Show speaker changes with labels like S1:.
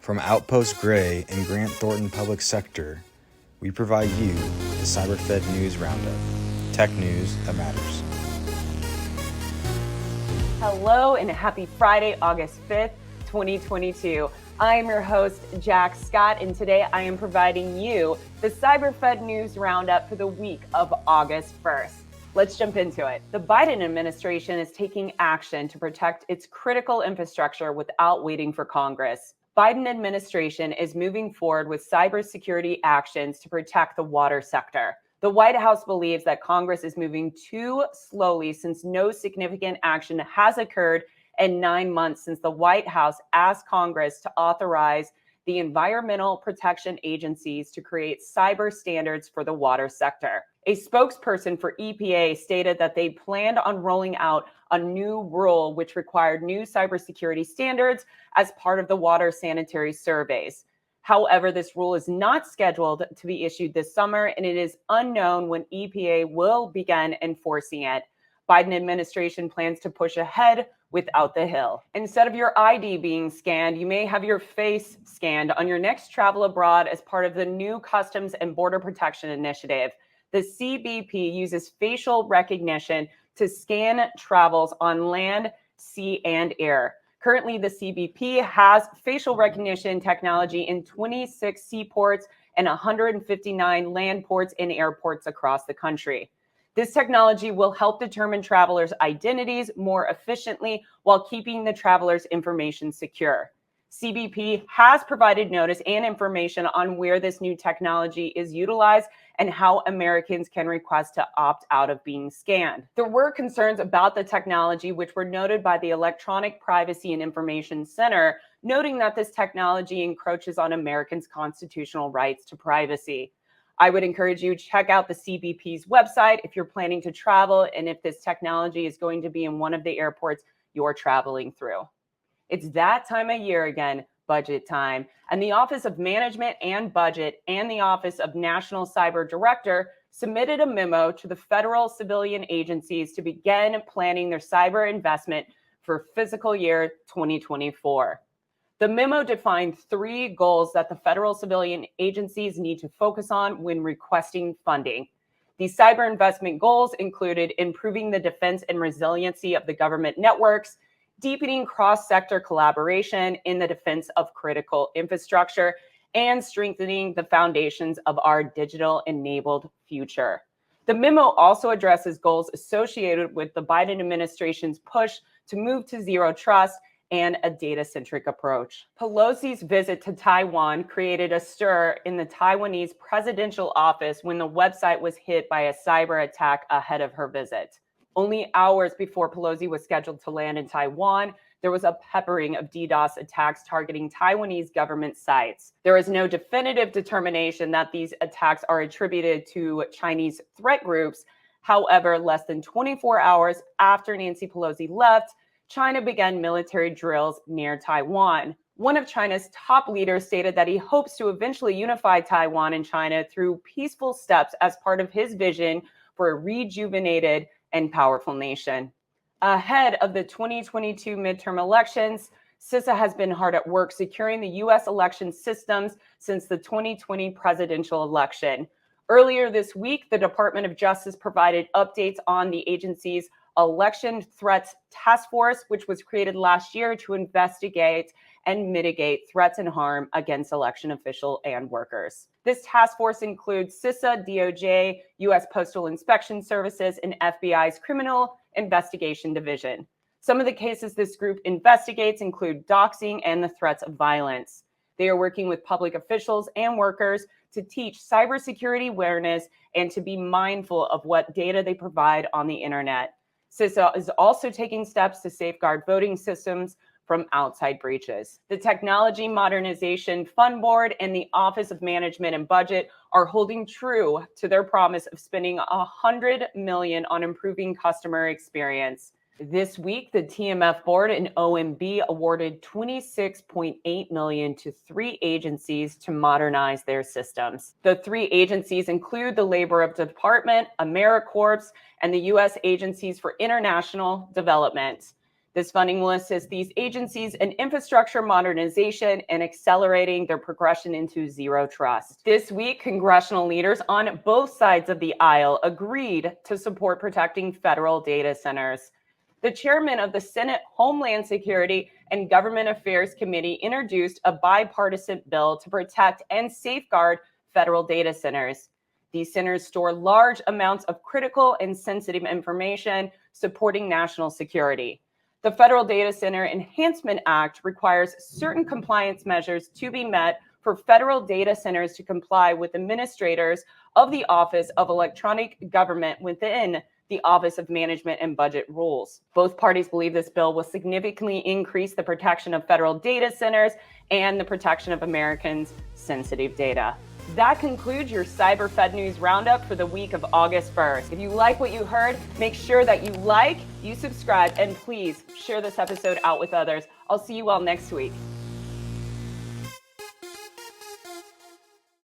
S1: From Outpost Gray and Grant Thornton Public Sector, we provide you the CyberFed News Roundup, tech news that matters.
S2: Hello and happy Friday, August 5th, 2022. I am your host, Jack Scott, and today I am providing you the CyberFed News Roundup for the week of August 1st. Let's jump into it. The Biden administration is taking action to protect its critical infrastructure without waiting for Congress. Biden administration is moving forward with cybersecurity actions to protect the water sector. The White House believes that Congress is moving too slowly since no significant action has occurred in 9 months since the White House asked Congress to authorize the environmental protection agencies to create cyber standards for the water sector. A spokesperson for EPA stated that they planned on rolling out a new rule which required new cybersecurity standards as part of the water sanitary surveys. However, this rule is not scheduled to be issued this summer, and it is unknown when EPA will begin enforcing it. Biden administration plans to push ahead without the hill. Instead of your ID being scanned, you may have your face scanned on your next travel abroad as part of the new Customs and Border Protection Initiative. The CBP uses facial recognition to scan travels on land, sea, and air. Currently, the CBP has facial recognition technology in 26 seaports and 159 land ports and airports across the country. This technology will help determine travelers' identities more efficiently while keeping the travelers' information secure. CBP has provided notice and information on where this new technology is utilized and how Americans can request to opt out of being scanned. There were concerns about the technology, which were noted by the Electronic Privacy and Information Center, noting that this technology encroaches on Americans' constitutional rights to privacy. I would encourage you to check out the CBP's website if you're planning to travel and if this technology is going to be in one of the airports you're traveling through. It's that time of year again, budget time, and the Office of Management and Budget and the Office of National Cyber Director submitted a memo to the federal civilian agencies to begin planning their cyber investment for fiscal year 2024. The memo defined 3 goals that the federal civilian agencies need to focus on when requesting funding. These cyber investment goals included improving the defense and resiliency of the government networks, deepening cross-sector collaboration in the defense of critical infrastructure, and strengthening the foundations of our digital-enabled future. The memo also addresses goals associated with the Biden administration's push to move to zero trust and a data-centric approach. Pelosi's visit to Taiwan created a stir in the Taiwanese presidential office when the website was hit by a cyber attack ahead of her visit. Only hours before Pelosi was scheduled to land in Taiwan, there was a peppering of DDoS attacks targeting Taiwanese government sites. There is no definitive determination that these attacks are attributed to Chinese threat groups. However, less than 24 hours after Nancy Pelosi left, China began military drills near Taiwan. One of China's top leaders stated that he hopes to eventually unify Taiwan and China through peaceful steps as part of his vision for a rejuvenated and powerful nation. Ahead of the 2022 midterm elections, CISA has been hard at work securing the U.S. election systems since the 2020 presidential election. Earlier this week, the Department of Justice provided updates on the agency's Election Threats Task Force, which was created last year to investigate and mitigate threats and harm against election officials and workers. This task force includes CISA, DOJ, U.S. Postal Inspection Services, and FBI's Criminal Investigation Division. Some of the cases this group investigates include doxing and the threats of violence. They are working with public officials and workers to teach cybersecurity awareness and to be mindful of what data they provide on the internet. CISA is also taking steps to safeguard voting systems from outside breaches. The Technology Modernization Fund Board and the Office of Management and Budget are holding true to their promise of spending $100 million on improving customer experience. This week, the TMF board and OMB awarded $26.8 million to 3 agencies to modernize their systems. The 3 agencies include the Labor Department, AmeriCorps, and the U.S. Agencies for International Development. This funding will assist these agencies in infrastructure modernization and accelerating their progression into zero trust. This week, congressional leaders on both sides of the aisle agreed to support protecting federal data centers. The chairman of the Senate Homeland Security and Government Affairs Committee introduced a bipartisan bill to protect and safeguard federal data centers. These centers store large amounts of critical and sensitive information supporting national security. The Federal Data Center Enhancement Act requires certain compliance measures to be met for federal data centers to comply with administrators of the Office of Electronic Government within the Office of Management and Budget rules. Both parties believe this bill will significantly increase the protection of federal data centers and the protection of Americans' sensitive data. That concludes your CyberFed News Roundup for the week of August 1st. If you like what you heard, make sure that you subscribe, and please share this episode out with others. I'll see you all next week.